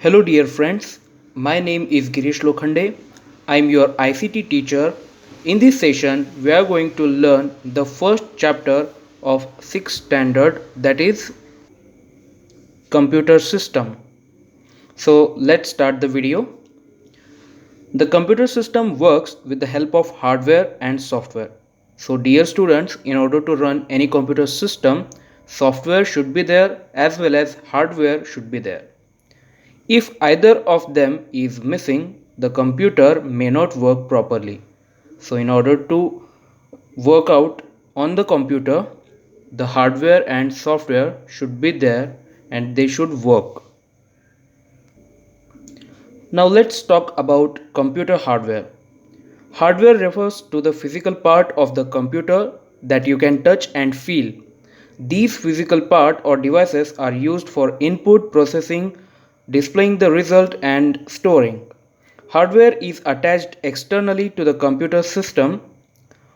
Hello, dear friends. My name is Girish Lokhande. I am your ICT teacher. In this session, we are going to learn the first chapter of 6th standard, that is computer system. So, let's start the video. The computer system works with the help of hardware and software. So, dear students, in order to run any computer system, software should be there as well as hardware should be there. If either of them is missing, the computer may not work properly. So, in order to work out on the computer, the hardware and software should be there and they should work. Now, let's talk about computer hardware. Hardware refers to the physical part of the computer that you can touch and feel. These physical part or devices are used for input, processing, displaying the result and storing. Hardware is attached externally to the computer system.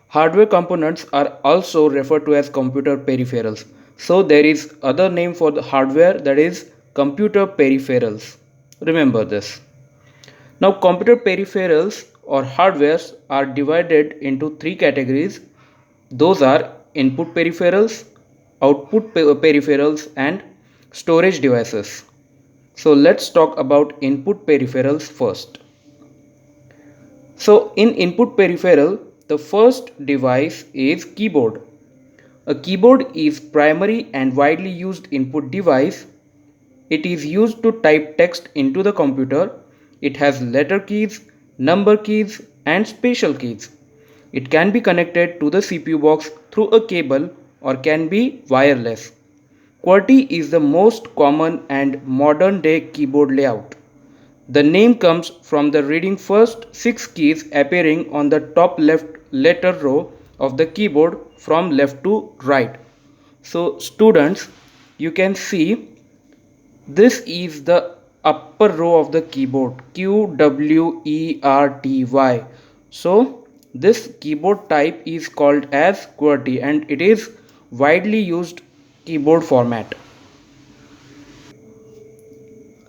Hardware components are also referred to as computer peripherals. So there is other name for the hardware, that is computer peripherals. Remember this. Now computer peripherals or hardwares are divided into three categories. Those are input peripherals, output peripherals and storage devices. So let's talk about input peripherals first. So in input peripheral, the first device is keyboard. A keyboard is primary and widely used input device. It is used to type text into the computer. It has letter keys, number keys and special keys. It can be connected to the CPU box through a cable or can be wireless. QWERTY is the most common and modern day keyboard layout. The name comes from the reading first 6 keys appearing on the top left letter row of the keyboard from left to right. So students, you can see this is the upper row of the keyboard, QWERTY. So this keyboard type is called as QWERTY and it is widely used keyboard format.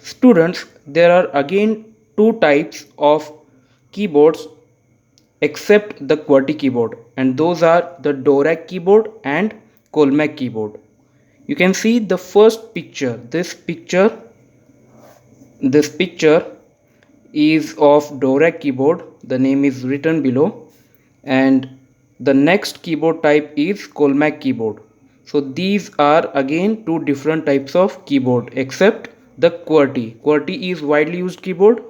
Students, there are again two types of keyboards except the QWERTY keyboard, and those are the Dvorak keyboard and Colmec keyboard. You can see the first picture. This picture is of Dvorak keyboard. The name is written below, and the next keyboard type is Colmec keyboard. So these are again two different types of keyboard except the QWERTY. QWERTY is widely used keyboard.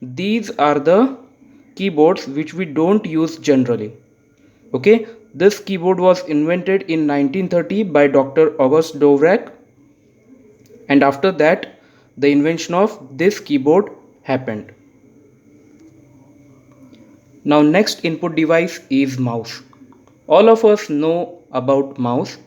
These are the keyboards which we don't use generally. Okay, this keyboard was invented in 1930 by Dr. August Dvorak, and after that the invention of this keyboard happened. Now next input device is mouse. All of us know about mouse.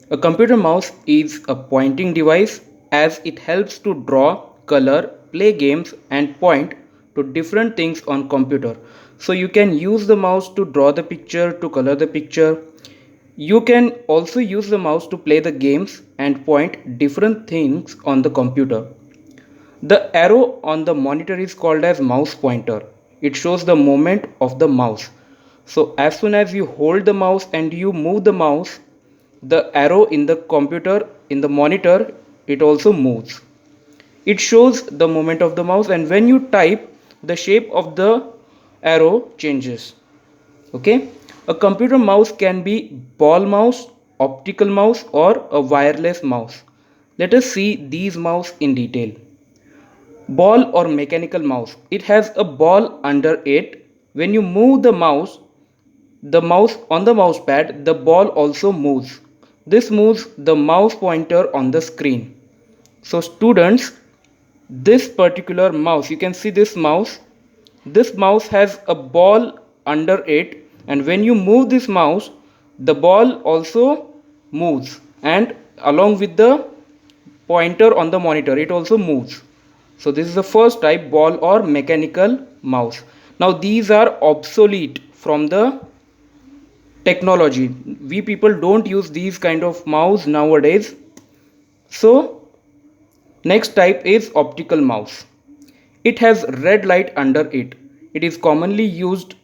A computer mouse is a pointing device as it helps to draw, color, play games and point to different things on computer. So you can use the mouse to draw the picture, to color the picture. You can also use the mouse to play the games and point different things on the computer. The arrow on the monitor is called as mouse pointer. It shows the movement of the mouse. So as soon as you hold the mouse and you move the mouse, the arrow in the computer, in the monitor, it also moves. It shows the movement of the mouse, and when you type, the shape of the arrow changes. Okay, a computer mouse can be ball mouse, optical mouse or a wireless mouse. Let us see these mouse in detail. Ball or mechanical mouse, it has a ball under it. When you move the mouse on the mouse pad, the ball also moves. This moves the mouse pointer on the screen. So students, this particular mouse, you can see this mouse has a ball under it, and when you move this mouse, the ball also moves, and along with the pointer on the monitor, it also moves. So this is the first type, ball or mechanical mouse. Now these are obsolete from the technology. We people don't use these kind of mouse nowadays. So Next type is optical mouse. It has red light under it. It is commonly used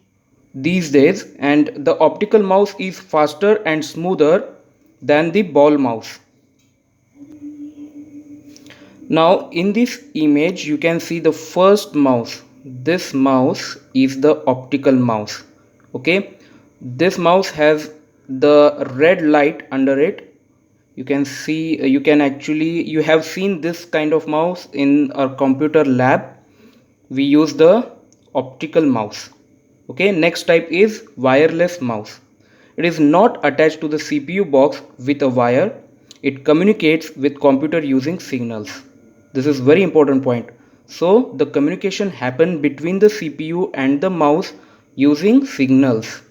these days, and the optical mouse is faster and smoother than the ball mouse. Now in this image you can see the first mouse. This mouse is the optical mouse. Okay, this mouse has the red light under it. You can see, you have seen this kind of mouse in our computer lab. We use the optical mouse. Okay, next type is wireless mouse. It is not attached to the CPU box with a wire. It communicates with computer using signals. This is very important point. So the communication happen between the CPU and the mouse using signals.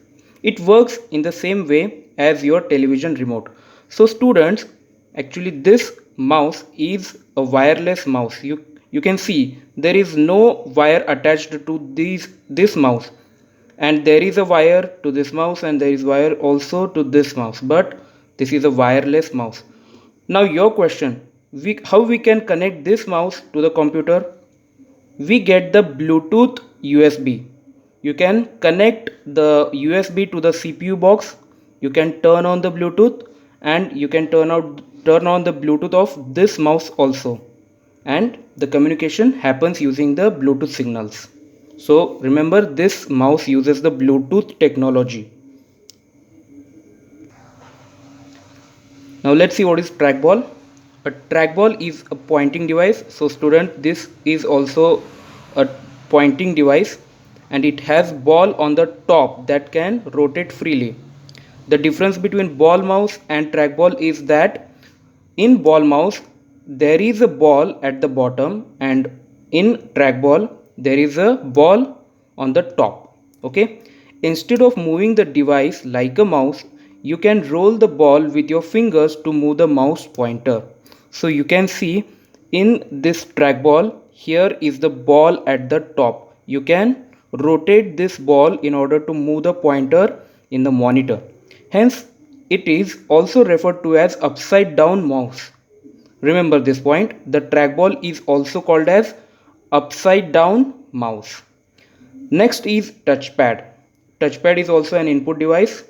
It works in the same way as your television remote. So students, actually this mouse is a wireless mouse. You can see there is no wire attached to this mouse, and there is a wire to this mouse, and there is wire also to this mouse, but this is a wireless mouse. Now your question, how we can connect this mouse to the computer? We get the Bluetooth USB. You can connect the USB to the CPU box. You can turn on the Bluetooth, and you can turn on the Bluetooth of this mouse also, and the communication happens using the Bluetooth signals. So remember, this mouse uses the Bluetooth technology. Now let's see what is trackball. A trackball is a pointing device. So student, this is also a pointing device, and it has ball on the top that can rotate freely. The difference between ball mouse and trackball is that in ball mouse there is a ball at the bottom, and in trackball there is a ball on the top. Okay, instead of moving the device like a mouse, you can roll the ball with your fingers to move the mouse pointer. So you can see in this trackball, here is the ball at the top. You can rotate this ball in order to move the pointer in the monitor. Hence it is also referred to as upside down mouse. Remember this point, the trackball is also called as upside down mouse. Next is touchpad. Touchpad is also an input device.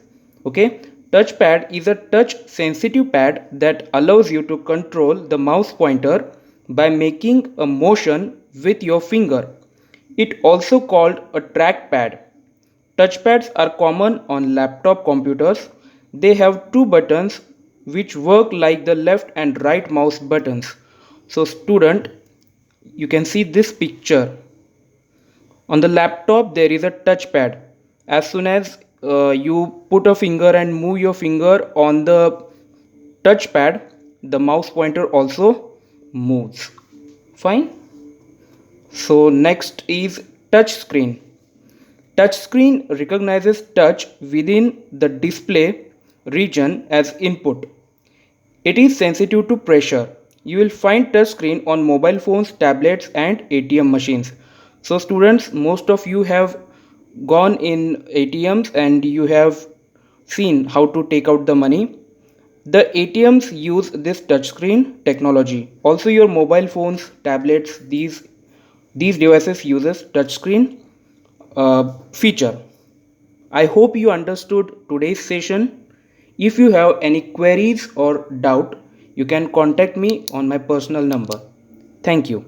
Okay, touchpad is a touch sensitive pad that allows you to control the mouse pointer by making a motion with your finger. It also called a trackpad. Touchpads are common on laptop computers. They have two buttons which work like the left and right mouse buttons. So student, you can see this picture. On the laptop there is a touchpad. As soon as you put a finger and move your finger on the touchpad, the mouse pointer also moves. Fine. So next is touch screen. Touch screen recognizes touch within the display region as input. It is sensitive to pressure. You will find touch screen on mobile phones, tablets and ATM machines. So students, most of you have gone in ATMs and you have seen how to take out the money. The ATMs use this touchscreen technology. Also your mobile phones, tablets, these devices uses touchscreen feature. I hope you understood today's session. If you have any queries or doubt, you can contact me on my personal number. Thank you.